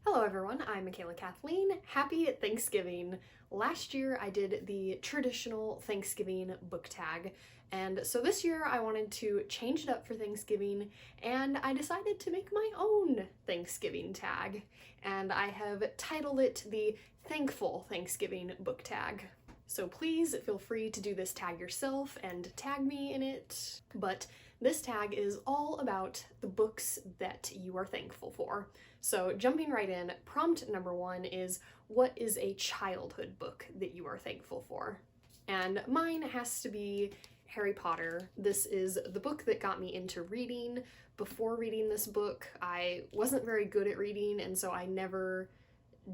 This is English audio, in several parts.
Hello everyone, I'm Michaela Kathleen. Happy Thanksgiving! Last year I did the traditional Thanksgiving book tag, and so this year I wanted to change it up for Thanksgiving, and I decided to make my own Thanksgiving tag, and I have titled it the Thankful Thanksgiving book tag. So please feel free to do this tag yourself and tag me in it, but this tag is all about the books that you are thankful for. So jumping right in, prompt number one is, what is a childhood book that you are thankful for? And mine has to be Harry Potter. This is the book that got me into reading. Before reading this book, I wasn't very good at reading, and so I never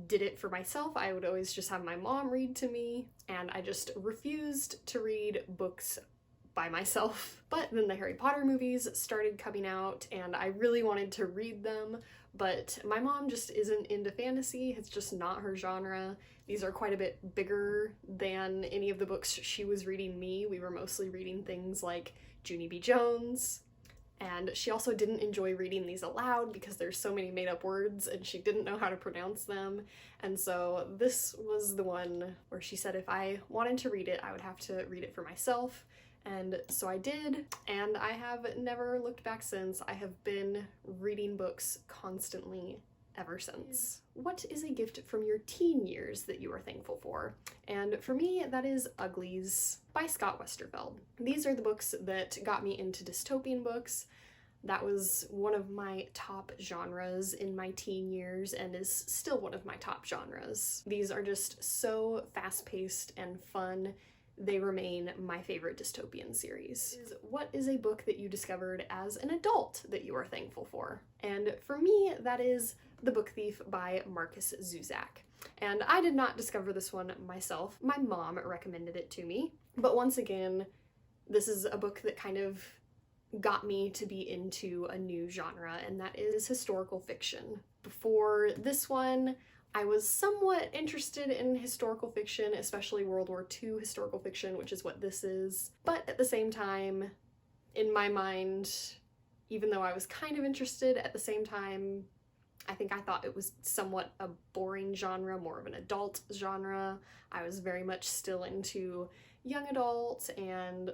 did it for myself. I would always just have my mom read to me, and I just refused to read books by myself. But then the Harry Potter movies started coming out, and I really wanted to read them, but my mom just isn't into fantasy. It's just not her genre. These are quite a bit bigger than any of the books she was reading me. We were mostly reading things like Junie B. Jones, and she also didn't enjoy reading these aloud because there's so many made-up words and she didn't know how to pronounce them. And so this was the one where she said if I wanted to read it, I would have to read it for myself. And so I did, and I have never looked back since. I have been reading books constantly ever since. What is a gift from your teen years that you are thankful for? And for me, that is Uglies by Scott Westerfeld. These are the books that got me into dystopian books. That was one of my top genres in my teen years and is still one of my top genres. These are just so fast-paced and fun. They remain my favorite dystopian series. What is a book that you discovered as an adult that you are thankful for? And for me, that is The Book Thief by Marcus Zuzak. And I did not discover this one myself. My mom recommended it to me. But once again, this is a book that kind of got me to be into a new genre, and that is historical fiction. Before this one, I was somewhat interested in historical fiction, especially World War II historical fiction, which is what this is. But at the same time, in my mind, even though I was kind of interested, at the same time, I think I thought it was somewhat a boring genre, more of an adult genre. I was very much still into young adult and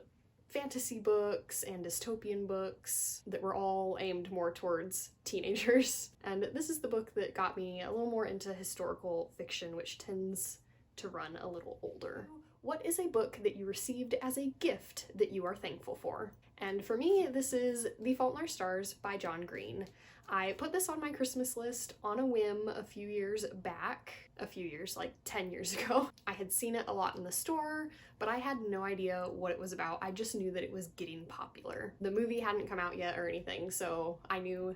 fantasy books and dystopian books that were all aimed more towards teenagers. And this is the book that got me a little more into historical fiction, which tends to run a little older. What is a book that you received as a gift that you are thankful for? And for me, this is The Fault in Our Stars by John Green. I put this on my Christmas list on a whim a few years back. A few years, like 10 years ago. I had seen it a lot in the store, but I had no idea what it was about. I just knew that it was getting popular. The movie hadn't come out yet or anything, so I knew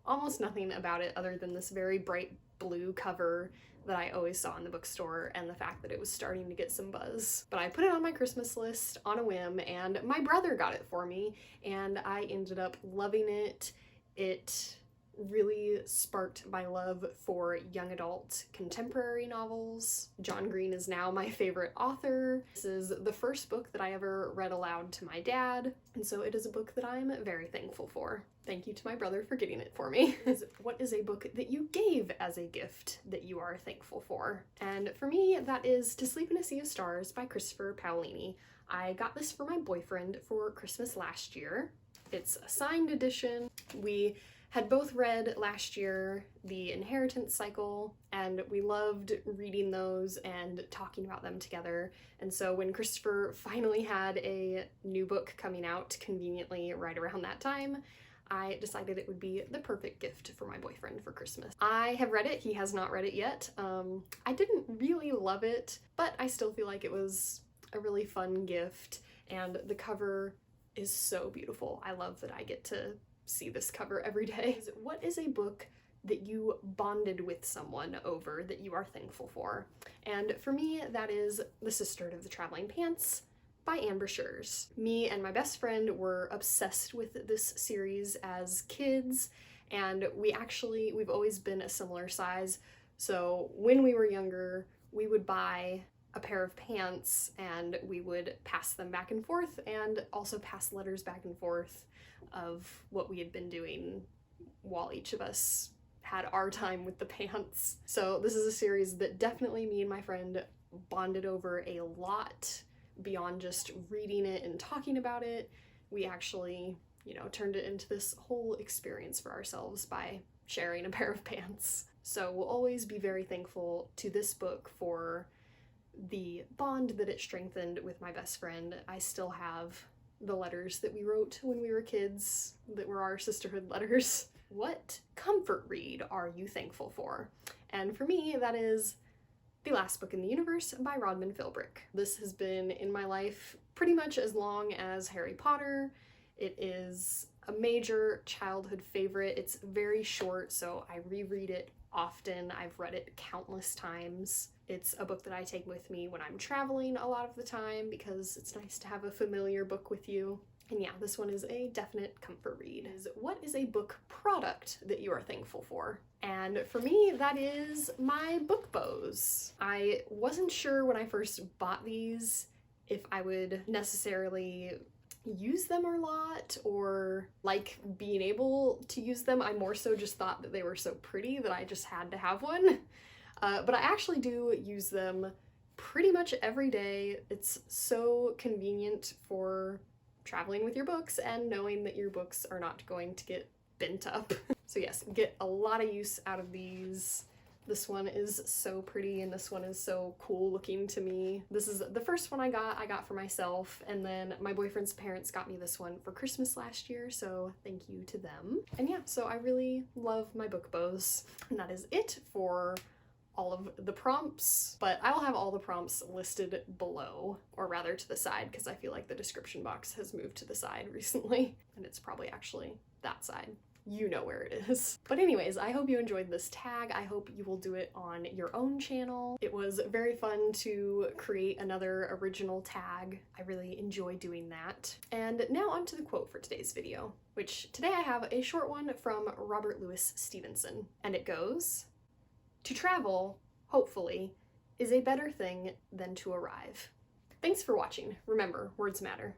almost nothing about it other than this very bright blue cover that I always saw in the bookstore and the fact that it was starting to get some buzz. But I put it on my Christmas list on a whim, and my brother got it for me, and I ended up loving it. It really sparked my love for young adult contemporary novels. John Green is now my favorite author. This is the first book that I ever read aloud to my dad, and so it is a book that I'm very thankful for. Thank you to my brother for getting it for me. What is a book that you gave as a gift that you are thankful for? And for me, that is To Sleep in a Sea of Stars by Christopher Paolini. I got this for my boyfriend for Christmas last year. It's a signed edition. We had both read last year The Inheritance Cycle, and we loved reading those and talking about them together. And so when Christopher finally had a new book coming out conveniently right around that time, I decided it would be the perfect gift for my boyfriend for Christmas. I have read it, he has not read it yet. I didn't really love it, but I still feel like it was a really fun gift, and the cover is so beautiful. I love that I get to see this cover every day. What is a book that you bonded with someone over that you are thankful for? And for me, that is The Sisterhood of the Traveling Pants by Anne Brashears. Me and my best friend were obsessed with this series as kids, and we've always been a similar size. So when we were younger, we would buy a pair of pants and we would pass them back and forth, and also pass letters back and forth of what we had been doing while each of us had our time with the pants. So this is a series that definitely me and my friend bonded over a lot beyond just reading it and talking about it. We actually, you know, turned it into this whole experience for ourselves by sharing a pair of pants. So we'll always be very thankful to this book for the bond that it strengthened with my best friend. I still have the letters that we wrote when we were kids that were our sisterhood letters. What comfort read are you thankful for? And for me, that is The Last Book in the Universe by Rodman Philbrick. This has been in my life pretty much as long as Harry Potter. It is a major childhood favorite. It's very short, so I reread it often. I've read it countless times. It's a book that I take with me when I'm traveling a lot of the time because it's nice to have a familiar book with you. And yeah, this one is a definite comfort read. What is a book product that you are thankful for? And for me, that is my book bows. I wasn't sure when I first bought these if I would necessarily use them a lot or like being able to use them. I more so just thought that they were so pretty that I just had to have one. But I actually do use them pretty much every day. It's so convenient for traveling with your books and knowing that your books are not going to get bent up. So yes, get a lot of use out of these. This one is so pretty and this one is so cool looking to me. This is the first one I got for myself, and then my boyfriend's parents got me this one for Christmas last year, so thank you to them. And yeah, so I really love my book bows. And that is it for all of the prompts, but I will have all the prompts listed below, or rather to the side, because I feel like the description box has moved to the side recently, and it's probably actually that side. You know where it is. But anyways, I hope you enjoyed this tag. I hope you will do it on your own channel. It was very fun to create another original tag. I really enjoy doing that. And now on to the quote for today's video, which today I have a short one from Robert Louis Stevenson, and it goes, "To travel, hopefully, is a better thing than to arrive." Thanks for watching. Remember, words matter.